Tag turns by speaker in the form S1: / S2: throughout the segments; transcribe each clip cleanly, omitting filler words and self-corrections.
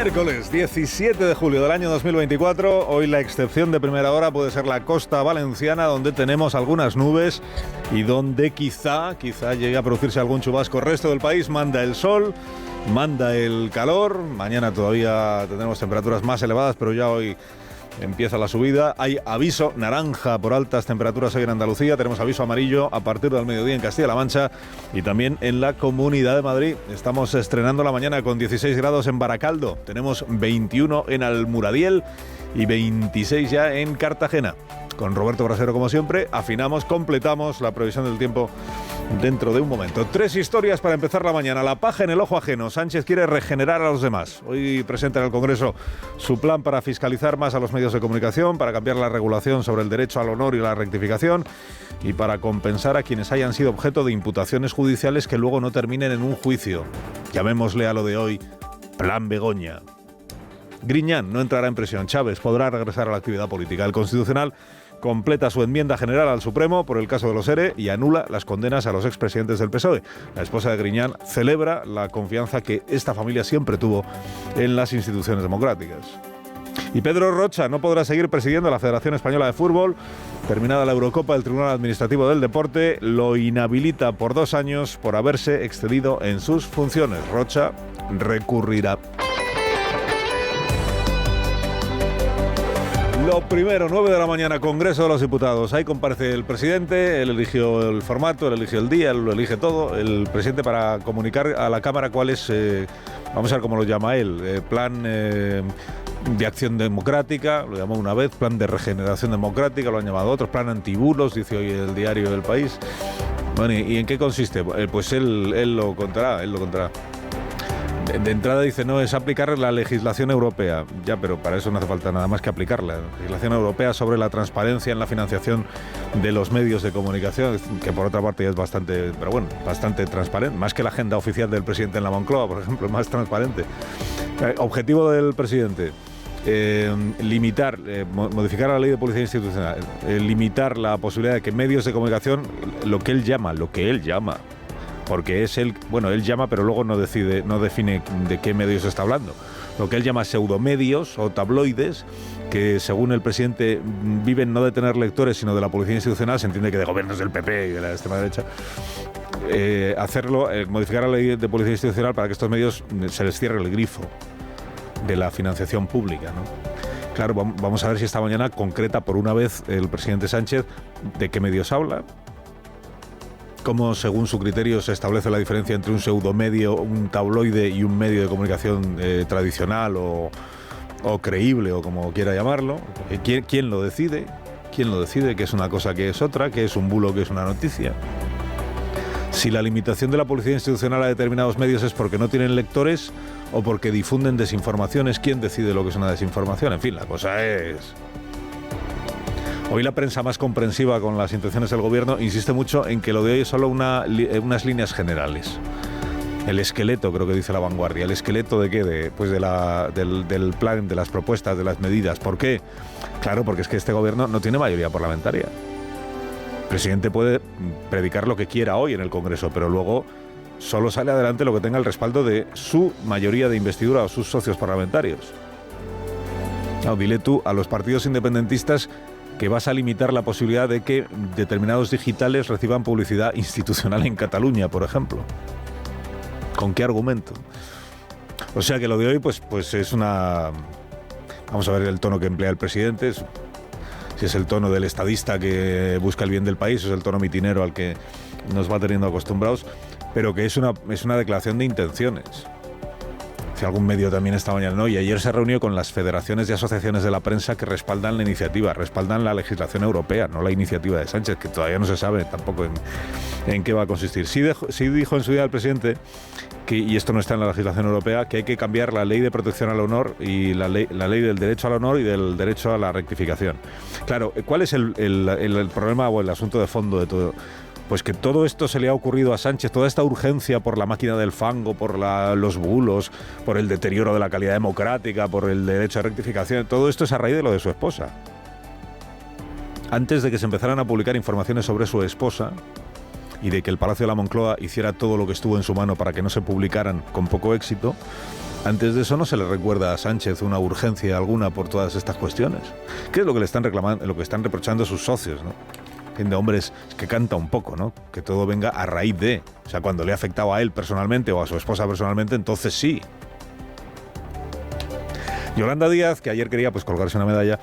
S1: Miércoles 17 de julio del año 2024, hoy la excepción de primera hora puede ser la costa valenciana, donde tenemos algunas nubes y donde quizá llegue a producirse algún chubasco. El resto del país manda el sol, manda el calor. Mañana todavía tendremos temperaturas más elevadas, pero ya hoy empieza la subida. Hay aviso naranja por altas temperaturas hoy en Andalucía. Tenemos aviso amarillo a partir del mediodía en Castilla-La Mancha y también en la Comunidad de Madrid. Estamos estrenando la mañana con 16 grados en Baracaldo. Tenemos 21 en Almuradiel y 26 ya en Cartagena. Con Roberto Brasero, como siempre, completamos la previsión del tiempo dentro de un momento. 3 historias para empezar la mañana. La paja en el ojo ajeno. Sánchez quiere regenerar a los demás. Hoy presenta en el Congreso su plan para fiscalizar más a los medios de comunicación, para cambiar la regulación sobre el derecho al honor y la rectificación y para compensar a quienes hayan sido objeto de imputaciones judiciales que luego no terminen en un juicio. Llamémosle a lo de hoy Plan Begoña. Griñán no entrará en prisión. Chávez podrá regresar a la actividad política. El Constitucional completa su enmienda general al Supremo por el caso de los ERE y anula las condenas a los expresidentes del PSOE. La esposa de Griñán celebra la confianza que esta familia siempre tuvo en las instituciones democráticas. Y Pedro Rocha no podrá seguir presidiendo la Federación Española de Fútbol. Terminada la Eurocopa, el Tribunal Administrativo del Deporte lo inhabilita por 2 años por haberse excedido en sus funciones. Rocha recurrirá. Lo primero, 9 de la mañana, Congreso de los Diputados. Ahí comparece el presidente, él eligió el formato, él eligió el día, él lo elige todo. El presidente para comunicar a la Cámara cuál es, vamos a ver cómo lo llama él, plan de acción democrática, lo llamó una vez, plan de regeneración democrática, lo han llamado otros, plan antibulos, dice hoy el diario del País. Bueno, ¿y en qué consiste? Pues él lo contará. De entrada dice, no, es aplicar la legislación europea. Ya, pero para eso no hace falta nada más que aplicarla. La legislación europea sobre la transparencia en la financiación de los medios de comunicación, que por otra parte ya es bastante transparente, más que la agenda oficial del presidente en la Moncloa, por ejemplo, más transparente. Objetivo del presidente, limitar, modificar la ley de policía institucional, limitar la posibilidad de que medios de comunicación, lo que él llama, porque es él llama, pero luego no define de qué medios está hablando. Lo que él llama pseudomedios o tabloides, que según el presidente viven no de tener lectores, sino de la policía institucional, se entiende que de gobiernos del PP y de la extrema derecha. Modificar la ley de policía institucional para que estos medios se les cierre el grifo de la financiación pública, ¿no? Claro, vamos a ver si esta mañana concreta por una vez el presidente Sánchez de qué medios habla, cómo según su criterio se establece la diferencia entre un pseudomedio, un tabloide y un medio de comunicación tradicional o creíble, o como quiera llamarlo. ¿Quién lo decide? ¿Quién lo decide? ¿Qué es una cosa, qué es otra? ¿Qué es un bulo, qué es una noticia? Si la limitación de la policía institucional a determinados medios es porque no tienen lectores o porque difunden desinformaciones, ¿quién decide lo que es una desinformación? En fin, la cosa es... Hoy la prensa más comprensiva con las intenciones del gobierno insiste mucho en que lo de hoy es solo unas líneas generales. El esqueleto, creo que dice La Vanguardia. ¿El esqueleto de qué? Del plan, de las propuestas, de las medidas. ¿Por qué? Claro, porque es que este gobierno no tiene mayoría parlamentaria. El presidente puede predicar lo que quiera hoy en el Congreso, pero luego solo sale adelante lo que tenga el respaldo de su mayoría de investidura o sus socios parlamentarios. No, dile tú a los partidos independentistas que vas a limitar la posibilidad de que determinados digitales reciban publicidad institucional en Cataluña, por ejemplo. ¿Con qué argumento? O sea que lo de hoy pues es una... Vamos a ver el tono que emplea el presidente, si es el tono del estadista que busca el bien del país, o es el tono mitinero al que nos va teniendo acostumbrados, pero que es una declaración de intenciones. Si algún medio también esta mañana, ¿no? Y ayer se reunió con las federaciones y asociaciones de la prensa que respaldan la iniciativa, respaldan la legislación europea, no la iniciativa de Sánchez, que todavía no se sabe tampoco en qué va a consistir. Sí dijo en su día el presidente, y esto no está en la legislación europea, que hay que cambiar la ley de protección al honor y la ley del derecho al honor y del derecho a la rectificación. Claro, ¿cuál es el problema o el asunto de fondo de todo? Pues que todo esto se le ha ocurrido a Sánchez, toda esta urgencia por la máquina del fango, por los bulos, por el deterioro de la calidad democrática, por el derecho a rectificación, todo esto es a raíz de lo de su esposa. Antes de que se empezaran a publicar informaciones sobre su esposa y de que el Palacio de la Moncloa hiciera todo lo que estuvo en su mano para que no se publicaran con poco éxito, Antes de eso no se le recuerda a Sánchez una urgencia alguna por todas estas cuestiones. ¿Qué es lo que le están reclamando, lo que están reprochando a sus socios, ¿no? De hombres que canta un poco, ¿no? Que todo venga a raíz de... O sea, cuando le ha afectado a él personalmente o a su esposa personalmente, entonces sí. Yolanda Díaz, que ayer quería pues colgarse una medalla,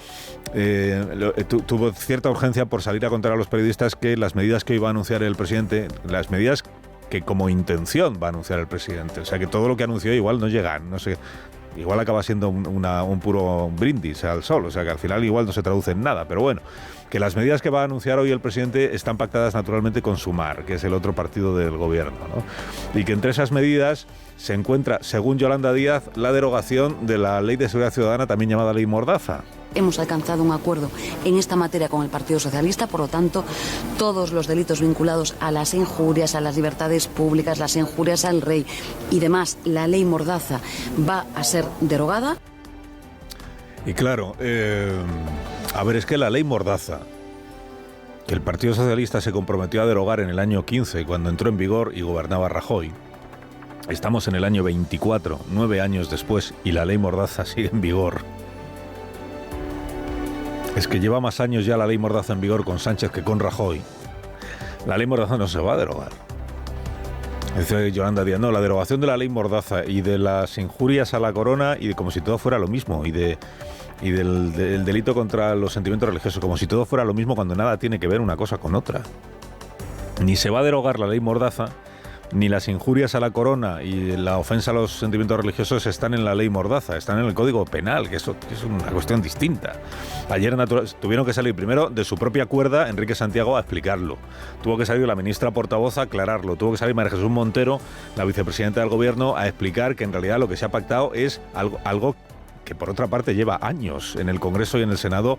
S1: tuvo cierta urgencia por salir a contar a los periodistas que las medidas que hoy va a anunciar el presidente, las medidas que como intención va a anunciar el presidente, o sea, que todo lo que anunció igual no llega, no sé... Igual acaba siendo un puro brindis al sol, o sea que al final igual no se traduce en nada, pero bueno, que las medidas que va a anunciar hoy el presidente están pactadas naturalmente con Sumar, que es el otro partido del gobierno, ¿no? Y que entre esas medidas se encuentra, según Yolanda Díaz, la derogación de la Ley de Seguridad Ciudadana, también llamada Ley Mordaza.
S2: Hemos alcanzado un acuerdo en esta materia con el Partido Socialista, por lo tanto, todos los delitos vinculados a las injurias, a las libertades públicas, las injurias al rey y demás, la ley Mordaza va a ser derogada.
S1: Y claro, a ver, es que la ley Mordaza, que el Partido Socialista se comprometió a derogar en el año 15, cuando entró en vigor y gobernaba Rajoy, estamos en el año 24, 9 años después, y la ley Mordaza sigue en vigor. Es que lleva más años ya la ley Mordaza en vigor con Sánchez que con Rajoy. La ley Mordaza no se va a derogar. Dice Yolanda Díaz, no, la derogación de la ley Mordaza y de las injurias a la corona y de como si todo fuera lo mismo y del delito contra los sentimientos religiosos, como si todo fuera lo mismo cuando nada tiene que ver una cosa con otra. Ni se va a derogar la ley Mordaza, ni las injurias a la corona y la ofensa a los sentimientos religiosos están en la ley Mordaza, están en el Código Penal, que es una cuestión distinta. Ayer tuvieron que salir primero de su propia cuerda Enrique Santiago a explicarlo. Tuvo que salir la ministra portavoz a aclararlo. Tuvo que salir María Jesús Montero, la vicepresidenta del Gobierno, a explicar que en realidad lo que se ha pactado es algo que por otra parte lleva años en el Congreso y en el Senado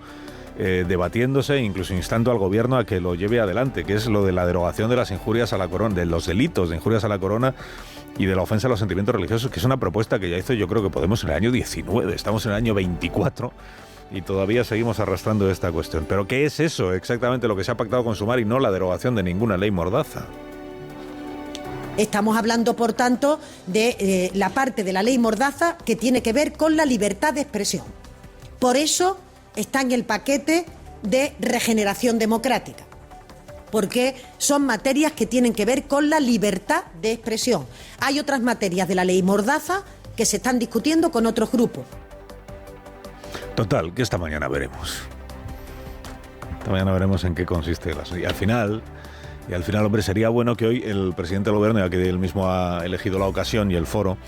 S1: debatiéndose, incluso instando al gobierno a que lo lleve adelante, que es lo de la derogación de las injurias a la corona, de los delitos de injurias a la corona y de la ofensa a los sentimientos religiosos, que es una propuesta que ya hizo, yo creo que Podemos en el año 19, estamos en el año 24 y todavía seguimos arrastrando esta cuestión. ¿Pero qué es eso exactamente lo que se ha pactado con Sumar y no la derogación de ninguna ley Mordaza?
S3: Estamos hablando, por tanto, de la parte de la ley Mordaza que tiene que ver con la libertad de expresión. Por eso está en el paquete de regeneración democrática, porque son materias que tienen que ver con la libertad de expresión. Hay otras materias de la ley Mordaza que se están discutiendo con otros grupos.
S1: Total, que esta mañana veremos. Esta mañana veremos en qué consiste el asunto. Y al final, hombre, sería bueno que hoy el presidente del gobierno, ya que él mismo ha elegido la ocasión y el foro,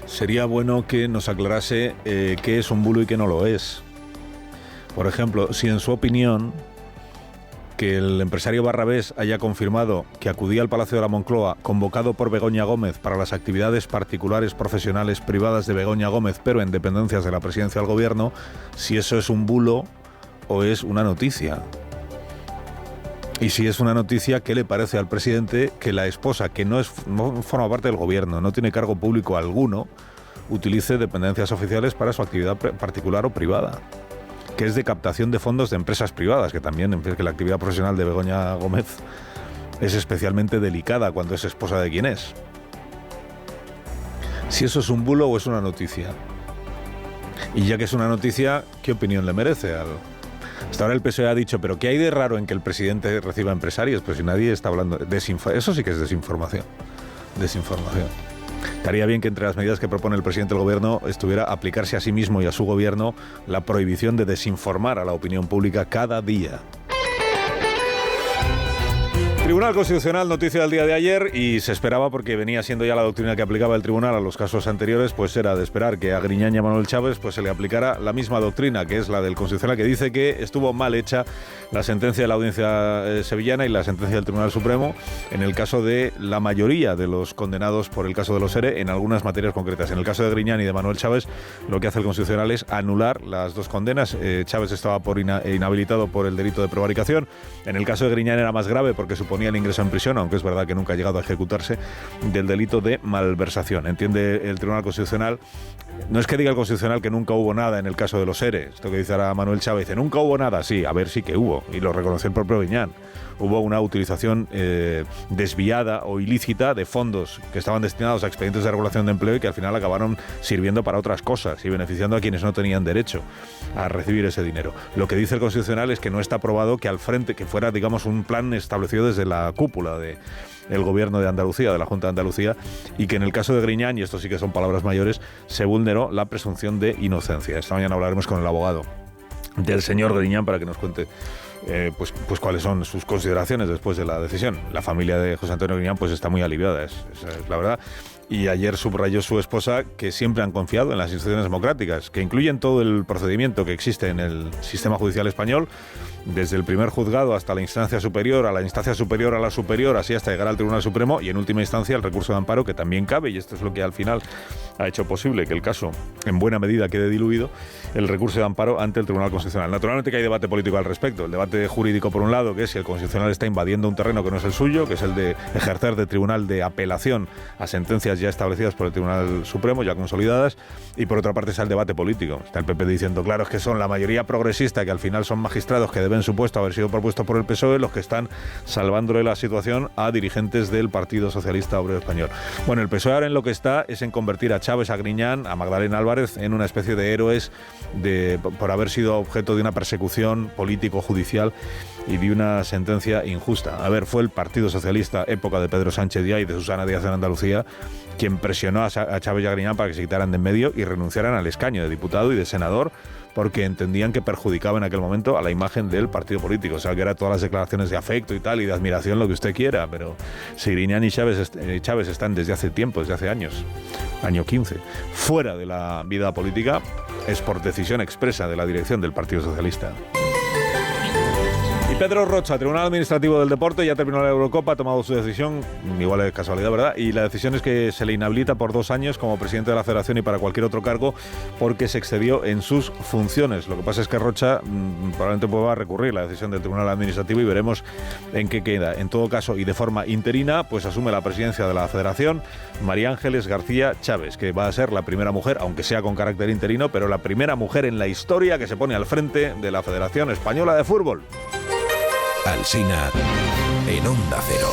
S1: sería bueno que nos aclarase qué es un bulo y qué no lo es. Por ejemplo, si en su opinión que el empresario Barrabés haya confirmado que acudía al Palacio de la Moncloa convocado por Begoña Gómez para las actividades particulares, profesionales, privadas de Begoña Gómez, pero en dependencias de la presidencia del gobierno, si eso es un bulo o es una noticia. Y si es una noticia, ¿qué le parece al presidente que la esposa, que no forma parte del gobierno, no tiene cargo público alguno, utilice dependencias oficiales para su actividad particular o privada? Que es de captación de fondos de empresas privadas, que también, que la actividad profesional de Begoña Gómez es especialmente delicada cuando es esposa de quien es. Si eso es un bulo o es una noticia. Y ya que es una noticia, ¿qué opinión le merece? Hasta ahora el PSOE ha dicho, pero ¿qué hay de raro en que el presidente reciba empresarios? Pues si nadie está hablando de eso sí que es desinformación. Estaría bien que entre las medidas que propone el presidente del gobierno estuviera aplicarse a sí mismo y a su gobierno la prohibición de desinformar a la opinión pública cada día. Tribunal Constitucional, noticia del día de ayer, y se esperaba, porque venía siendo ya la doctrina que aplicaba el tribunal a los casos anteriores, pues era de esperar que a Griñán y a Manuel Chávez pues se le aplicara la misma doctrina, que es la del Constitucional, que dice que estuvo mal hecha la sentencia de la Audiencia Sevillana y la sentencia del Tribunal Supremo en el caso de la mayoría de los condenados por el caso de los ERE en algunas materias concretas. En el caso de Griñán y de Manuel Chávez, lo que hace el Constitucional es anular las dos condenas. Chávez estaba inhabilitado por el delito de prevaricación. En el caso de Griñán era más grave porque suponía el ingreso en prisión, aunque es verdad que nunca ha llegado a ejecutarse, del delito de malversación. Entiende el Tribunal Constitucional No es que diga el Constitucional que nunca hubo nada en el caso de los ERE. Esto que dice ahora Manuel Chávez, dice, nunca hubo nada. Sí, a ver, sí que hubo. Y lo reconoció el propio Griñán. Hubo una utilización desviada o ilícita de fondos que estaban destinados a expedientes de regulación de empleo y que al final acabaron sirviendo para otras cosas y beneficiando a quienes no tenían derecho a recibir ese dinero. Lo que dice el Constitucional es que no está probado que al frente, que fuera, digamos, un plan establecido desde la cúpula del gobierno de Andalucía, de la Junta de Andalucía, y que en el caso de Griñán, y esto sí que son palabras mayores, se vulneró la presunción de inocencia. Esta mañana hablaremos con el abogado del señor Griñán para que nos cuente pues cuáles son sus consideraciones después de la decisión. La familia de José Antonio Griñán pues está muy aliviada, es la verdad. Y ayer subrayó su esposa que siempre han confiado en las instituciones democráticas, que incluyen todo el procedimiento que existe en el sistema judicial español, desde el primer juzgado hasta la instancia superior, a la instancia superior a la superior, así hasta llegar al Tribunal Supremo y en última instancia el recurso de amparo, que también cabe, y esto es lo que al final ha hecho posible que el caso en buena medida quede diluido, el recurso de amparo ante el Tribunal Constitucional. Naturalmente que hay debate político al respecto, el debate jurídico por un lado, que es si el Constitucional está invadiendo un terreno que no es el suyo, que es el de ejercer de tribunal de apelación a sentencias ya establecidas por el Tribunal Supremo, ya consolidadas, y por otra parte está el debate político. Está el PP diciendo, claro, es que son la mayoría progresista, que al final son magistrados que deben supuesto haber sido propuestos por el PSOE, los que están salvándole la situación a dirigentes del Partido Socialista Obrero Español. Bueno, el PSOE ahora en lo que está es en convertir a Chávez, a Griñán, a Magdalena Álvarez en una especie de héroes por haber sido objeto de una persecución político-judicial y de una sentencia injusta. A ver, fue el Partido Socialista, época de Pedro Sánchez Díaz y de Susana Díaz en Andalucía, quien presionó a Chávez y a Griñán para que se quitaran de en medio y renunciaran al escaño de diputado y de senador, porque entendían que perjudicaba en aquel momento a la imagen del partido político. O sea, que eran todas las declaraciones de afecto y tal, y de admiración, lo que usted quiera, pero si Griñán y Chávez están desde hace tiempo, desde hace años, año 15, fuera de la vida política, es por decisión expresa de la dirección del Partido Socialista. Y Pedro Rocha, Tribunal Administrativo del Deporte, ya terminó la Eurocopa, ha tomado su decisión, igual es casualidad, ¿verdad? Y la decisión es que se le inhabilita por 2 años como presidente de la Federación y para cualquier otro cargo porque se excedió en sus funciones. Lo que pasa es que Rocha probablemente pueda recurrir la decisión del Tribunal Administrativo y veremos en qué queda. En todo caso, y de forma interina, pues asume la presidencia de la Federación María Ángeles García Chávez, que va a ser la primera mujer, aunque sea con carácter interino, pero la primera mujer en la historia que se pone al frente de la Federación Española de Fútbol.
S4: Alsina en Onda Cero.